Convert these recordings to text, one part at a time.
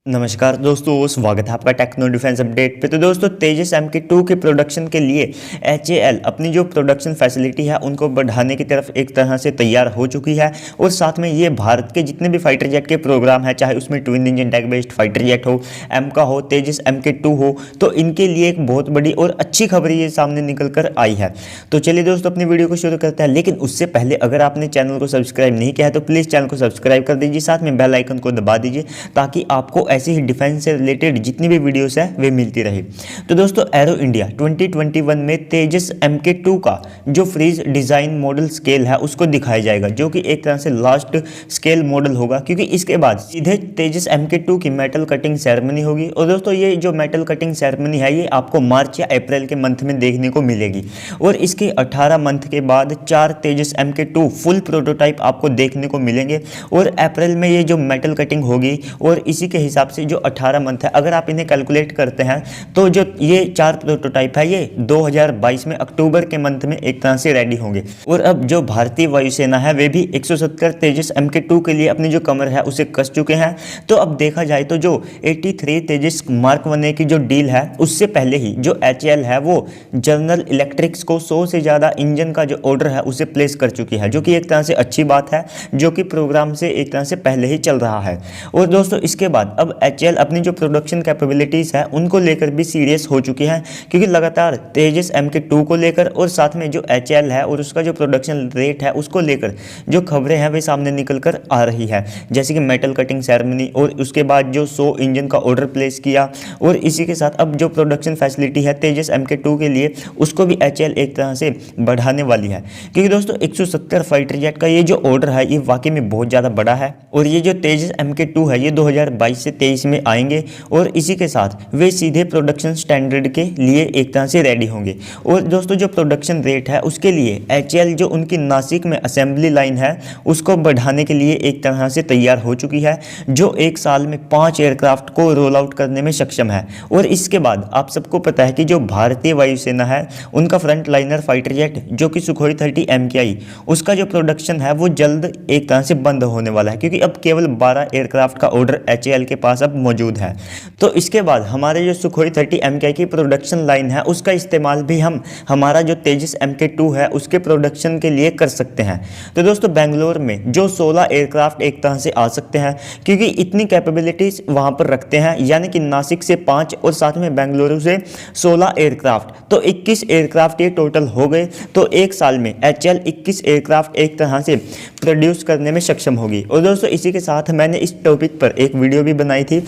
नमस्कार दोस्तों, स्वागत है आपका टेक्नो डिफेंस अपडेट पे। तो दोस्तों, तेजस MK2 के प्रोडक्शन के लिए HAL अपनी जो प्रोडक्शन फैसिलिटी है उनको बढ़ाने की तरफ एक तरह से तैयार हो चुकी है। और साथ में ये भारत के जितने भी फाइटर जेट के प्रोग्राम है, चाहे उसमें twin engine tag based fighter jet हो, एमका हो, तेजस MK2 हो, तो इनके लिए एक बहुत बड़ी और अच्छी खबर ये सामने निकल कर आई है। तो चलिए दोस्तों, अपनी वीडियो को शुरू करते हैं। लेकिन उससे पहले अगर आपने चैनल को सब्सक्राइब नहीं किया है तो प्लीज़ चैनल को सब्सक्राइब कर दीजिए, साथ में बेल आइकन को दबा दीजिए ताकि आपको ऐसे ही डिफेंस से रिलेटेड जितनी भी वीडियोस है वे मिलती रहे। तो दोस्तों, एरो इंडिया 2021 में तेजस MK2 का जो फ्रीज डिज़ाइन मॉडल स्केल है उसको दिखाया जाएगा, जो कि एक तरह से लास्ट स्केल मॉडल होगा, क्योंकि इसके बाद सीधे तेजस MK2 की मेटल कटिंग सेरेमनी होगी। और दोस्तों, ये जो मेटल कटिंग सेरेमनी है ये आपको मार्च या अप्रैल के मंथ में देखने को मिलेगी। और इसके 18 मंथ के बाद 4 तेजस MK2 फुल प्रोटोटाइप आपको देखने को मिलेंगे। और अप्रैल में ये जो मेटल कटिंग होगी और इसी के हिसाब से जो 18 मंथ है, अगर आप इन्हें कैलकुलेट करते हैं तो जो ये 4 प्रोटोटाइप है ये 2022 में अक्टूबर के मंथ में एक तरह से रेडी होंगे। और अब जो भारतीय वायुसेना है वे भी 170 तेजस MK2 के लिए अपनी जो कमर है उसे कस चुके हैं। तो अब देखा जाए तो जो 83 तेजस मार्क 1A की जो डील है उससे पहले ही जो HAL है वो जनरल इलेक्ट्रिक्स को 100 से ज़्यादा इंजन का जो ऑर्डर है उसे प्लेस कर चुकी है, जो कि एक तरह से अच्छी बात है, जो कि प्रोग्राम से एक तरह से पहले ही चल रहा है। और दोस्तों, इसके बाद अब HAL अपनी जो प्रोडक्शन कैपेबिलिटीज़ है उनको लेकर भी सीरियस हो चुकी है, क्योंकि लगातार तेजस MK2 को लेकर और साथ में जो HAL है और उसका जो प्रोडक्शन रेट है उसको लेकर जो खबरें हैं वे सामने निकल कर आ रही है, जैसे कि मेटल कटिंग सेरेमनी और उसके बाद जो 100 इंजन का ऑर्डर प्लेस किया। और इसी के साथ अब जो प्रोडक्शन फैसिलिटी है तेजस MK2 के लिए उसको भी HAL एक तरह से बढ़ाने वाली है, क्योंकि दोस्तों 170 फाइटर जेट का ये जो ऑर्डर है ये वाकई में बहुत ज़्यादा बड़ा है। और ये जो तेजस MK2 है ये 2022 से 23 में आएंगे और इसी के साथ वे सीधे प्रोडक्शन स्टैंडर्ड के लिए एक तरह से रेडी होंगे। और दोस्तों, जो प्रोडक्शन रेट है उसके लिए HAL जो उनकी नासिक में असेंबली लाइन है उसको बढ़ाने के लिए एक तरह से तैयार हो चुकी है, जो एक साल में 5 एयरक्राफ्ट को रोल आउट करने में सक्षम है। और इसके बाद आप सबको पता है कि जो भारतीय वायुसेना है उनका फ्रंट लाइनर फाइटर जेट जो कि सुखोई 30 MKI उसका जो प्रोडक्शन है वो जल्द एक तरह से बंद होने वाला है, क्योंकि अब केवल 12 एयरक्राफ्ट का ऑर्डर HAL के पास अब मौजूद है। तो इसके बाद हमारे जो सुखोई 30 MKI की प्रोडक्शन लाइन है उसका इस्तेमाल भी हम हमारा जो तेजस MK2 है उसके प्रोडक्शन के लिए कर सकते हैं। तो दोस्तों, बेंगलोर में जो 16 एयरक्राफ्ट एक तरह से आ सकते हैं, क्योंकि इतनी कैपेबिलिटीज वहां पर रखते हैं, यानी कि नासिक से 5 और साथ में बेंगलुरु से 16 एयरक्राफ्ट, तो 21 एयरक्राफ्ट ये टोटल हो गए। तो एक साल में HAL 21 एयरक्राफ्ट एक तरह से प्रोड्यूस करने में सक्षम होगी। और दोस्तों, इसी के साथ मैंने इस टॉपिक पर एक वीडियो भी बनाई थी,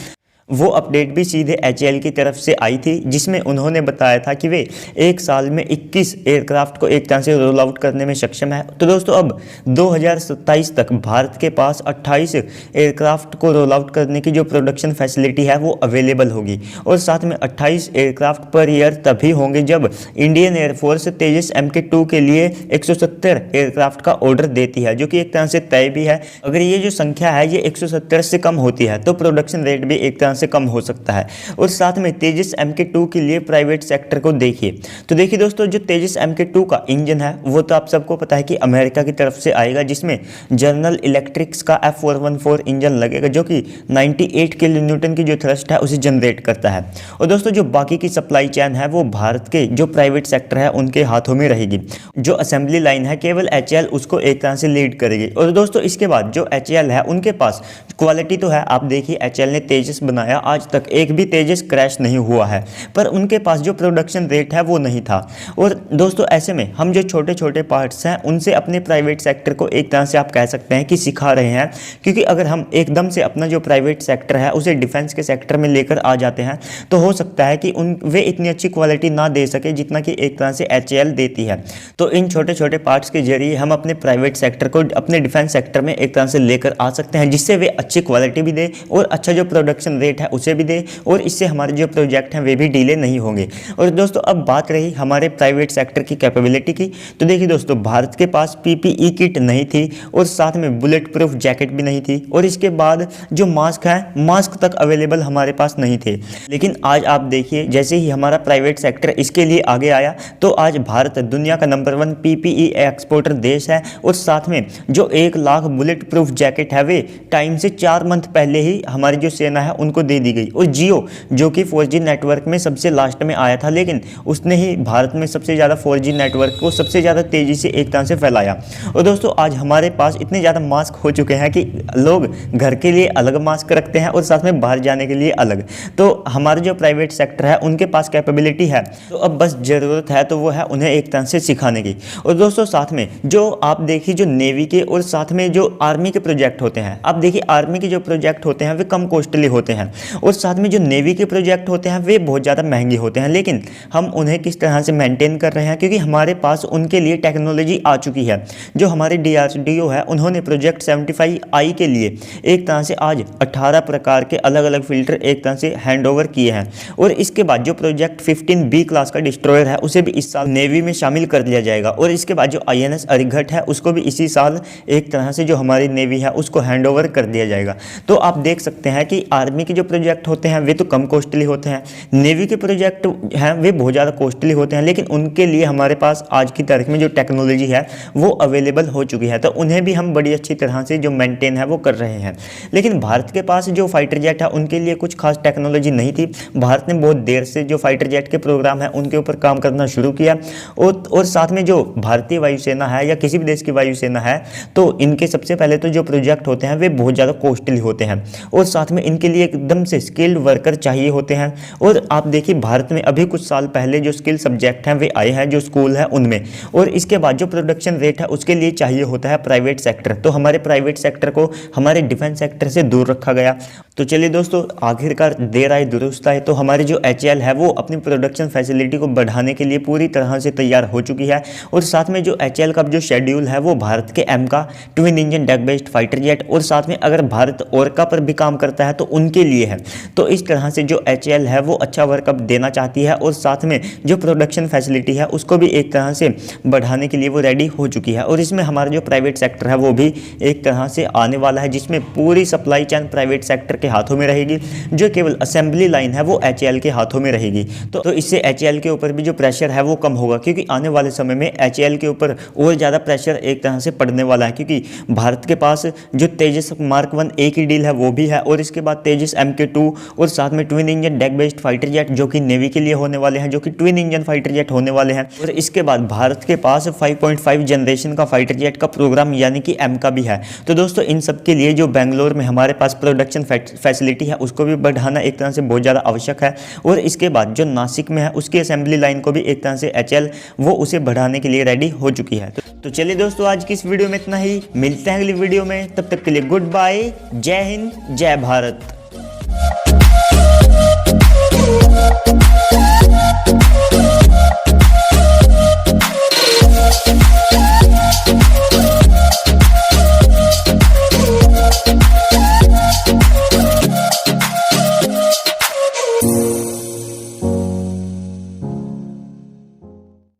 वो अपडेट भी सीधे HAL की तरफ से आई थी, जिसमें उन्होंने बताया था कि वे एक साल में 21 एयरक्राफ्ट को एक तरह से रोल आउट करने में सक्षम है। तो दोस्तों, अब 2027 तक भारत के पास 28 एयरक्राफ्ट को रोल आउट करने की जो प्रोडक्शन फैसिलिटी है वो अवेलेबल होगी। और साथ में 28 एयरक्राफ्ट पर ईयर तभी होंगे जब इंडियन एयरफोर्स तेजस MK2 के लिए 170 एयरक्राफ्ट का ऑर्डर देती है, जो कि एक तरह से तय भी है। अगर ये जो संख्या है ये 170 से कम होती है तो प्रोडक्शन रेट भी एक तरह से कम हो सकता है। और साथ में तेजस MK2 के लिए प्राइवेट सेक्टर को देखिए, तो देखिए दोस्तों, जो तेजस MK2 का इंजन है वो तो आप सबको पता है कि अमेरिका की तरफ से आएगा, जिसमें जनरल इलेक्ट्रिक्स का F414 इंजन लगेगा, जो कि 98 किलोन्यूटन की जो थ्रस्ट है उसे जनरेट करता है। और दोस्तों, जो बाकी की सप्लाई चेन है वो भारत के जो प्राइवेट सेक्टर है उनके हाथों में रहेगी। जो असेंबली लाइन है केवल HAL उसको एक तरह से लीड करेगी। और दोस्तों, इसके बाद जो HAL है उनके पास क्वालिटी तो है, आप देखिए HAL ने तेजस बनाया, आज तक एक भी तेजस क्रैश नहीं हुआ है, पर उनके पास जो प्रोडक्शन रेट है वो नहीं था। और दोस्तों, ऐसे में हम जो छोटे छोटे पार्ट्स हैं उनसे अपने प्राइवेट सेक्टर को एक तरह से आप कह सकते हैं कि सिखा रहे हैं, क्योंकि अगर हम एकदम से अपना जो प्राइवेट सेक्टर है उसे डिफेंस के सेक्टर में लेकर आ जाते हैं तो हो सकता है कि वे इतनी अच्छी क्वालिटी ना दे सके जितना कि एक तरह से HAL देती है। तो इन छोटे छोटे पार्ट्स के जरिए हम अपने प्राइवेट सेक्टर को अपने डिफेंस सेक्टर में एक तरह से लेकर आ सकते हैं, जिससे वे अच्छी क्वालिटी भी दे और अच्छा जो प्रोडक्शन रेट है उसे भी दे, और इससे हमारे जो प्रोजेक्ट हैं वे भी डिले नहीं होंगे। और दोस्तों, अब बात रही हमारे प्राइवेट सेक्टर की कैपेबिलिटी की, तो देखिए दोस्तों, भारत के पास PPE किट नहीं थी और साथ में बुलेट प्रूफ जैकेट भी नहीं थी, और इसके बाद जो मास्क है मास्क तक अवेलेबल हमारे पास नहीं थे। लेकिन आज आप देखिए, जैसे ही हमारा प्राइवेट सेक्टर इसके लिए आगे आया तो आज भारत दुनिया का नंबर 1 PPE एक्सपोर्टर देश है। और साथ में जो 1 लाख बुलेट प्रूफ जैकेट है वे टाइम से 4 मंथ पहले ही हमारी जो सेना है उनको को दे दी गई। और जियो जो कि 4G नेटवर्क में सबसे लास्ट में आया था, लेकिन उसने ही भारत में सबसे ज़्यादा 4G नेटवर्क को सबसे ज़्यादा तेज़ी से एक तरह से फैलाया। और दोस्तों आज हमारे पास इतने ज़्यादा मास्क हो चुके हैं कि लोग घर के लिए अलग मास्क रखते हैं और साथ में बाहर जाने के लिए अलग। तो हमारे जो प्राइवेट सेक्टर है उनके पास कैपेबिलिटी है, तो अब बस ज़रूरत है तो वो है उन्हें एक तरह से सिखाने की। और दोस्तों साथ में जो आप देखिए जो नेवी के और साथ में जो आर्मी के प्रोजेक्ट होते हैं, आप देखिए आर्मी के जो प्रोजेक्ट होते हैं वे कम कॉस्टली होते हैं और साथ में जो नेवी के प्रोजेक्ट होते हैं वे बहुत ज़्यादा महंगे होते हैं। लेकिन हम उन्हें किस तरह से मेंटेन कर रहे हैं, क्योंकि हमारे पास उनके लिए टेक्नोलॉजी आ चुकी है। जो हमारे DRDO है उन्होंने प्रोजेक्ट 75I के लिए एक तरह से आज 18 प्रकार के अलग अलग फिल्टर एक तरह से हैंड ओवर किए हैं। और इसके बाद जो प्रोजेक्ट 15B क्लास का डिस्ट्रॉयर है उसे भी इस साल नेवी में शामिल कर लिया जाएगा। और इसके बाद जो INS अरिघट है उसको भी इसी साल एक तरह से जो हमारी नेवी है उसको हैंड ओवर कर दिया जाएगा। तो आप देख सकते हैं कि आर्मी के जो प्रोजेक्ट होते हैं वे तो कम कॉस्टली होते हैं, नेवी के प्रोजेक्ट हैं वे बहुत ज़्यादा कॉस्टली होते हैं, लेकिन उनके लिए हमारे पास आज की तारीख में जो टेक्नोलॉजी है वो अवेलेबल हो चुकी है, तो उन्हें भी हम बड़ी अच्छी तरह से जो मेंटेन है वो कर रहे हैं। लेकिन भारत के पास जो फाइटर जेट है उनके लिए कुछ खास टेक्नोलॉजी नहीं थी। भारत ने बहुत देर से जो फाइटर जेट के प्रोग्राम है उनके ऊपर काम करना शुरू किया। और साथ में जो भारतीय वायुसेना है या किसी भी देश की वायुसेना है, तो इनके सबसे पहले तो जो प्रोजेक्ट होते हैं वे बहुत ज़्यादा कॉस्टली होते हैं और साथ में इनके लिए एकदम से स्किल्ड वर्कर चाहिए होते हैं। और आप देखिए भारत में अभी कुछ साल पहले जो स्किल सब्जेक्ट हैं वे आए हैं जो स्कूल है उनमें, और इसके बाद जो प्रोडक्शन रेट है उसके लिए चाहिए होता है प्राइवेट सेक्टर। तो हमारे प्राइवेट सेक्टर को हमारे डिफेंस सेक्टर से दूर रखा गया। तो चलिए दोस्तों, आखिरकार देर आए दुरुस्त आए, तो हमारी जो HAL है वो अपनी प्रोडक्शन फैसिलिटी को बढ़ाने के लिए पूरी तरह से तैयार हो चुकी है। और साथ में जो HAL का जो शेड्यूल है वो भारत के AMCA twin engine deck based fighter jet, और साथ में अगर भारत ओरका पर भी काम करता है तो उनके लिए है। तो इस तरह से जो HAL है वो अच्छा वर्कअप देना चाहती है और साथ में जो प्रोडक्शन फैसिलिटी है उसको भी एक तरह से बढ़ाने के लिए वो रेडी हो चुकी है। और इसमें हमारा जो प्राइवेट सेक्टर है वो भी एक तरह से आने वाला है, जिसमें पूरी सप्लाई चेन प्राइवेट सेक्टर के हाथों में रहेगी। जो केवल असेंबली लाइन है वो HAL के हाथों में रहेगी। तो इससे HAL के ऊपर भी जो प्रेशर है वो कम होगा, क्योंकि आने वाले समय में HAL के ऊपर और ज़्यादा प्रेशर एक तरह से पड़ने वाला है, क्योंकि भारत के पास जो तेजस Mark 1A की डील है वो भी है, और इसके बाद तेजस MK2 और साथ में twin engine deck based fighter jet जो कि नेवी के लिए होने वाले हैं, जो कि ट्विन इंजन फाइटर जेट होने वाले हैं। और इसके बाद भारत के पास 5.5 जनरेशन का फाइटर जेट का प्रोग्राम यानी कि AMCA भी है। तो दोस्तों इन सब के लिए जो बेंगलोर में हमारे पास प्रोडक्शन फैसिलिटी है उसको भी बढ़ाना एक तरह से बहुत ज़्यादा आवश्यक है। और इसके बाद जो नासिक में है उसकी असेंबली लाइन को भी एक तरह से HAL वो उसे बढ़ाने के लिए रेडी हो चुकी है। तो चलिए दोस्तों, आज की इस वीडियो में इतना ही। मिलते हैं अगली वीडियो में, तब तक के लिए गुड बाय, जय हिंद, जय भारत।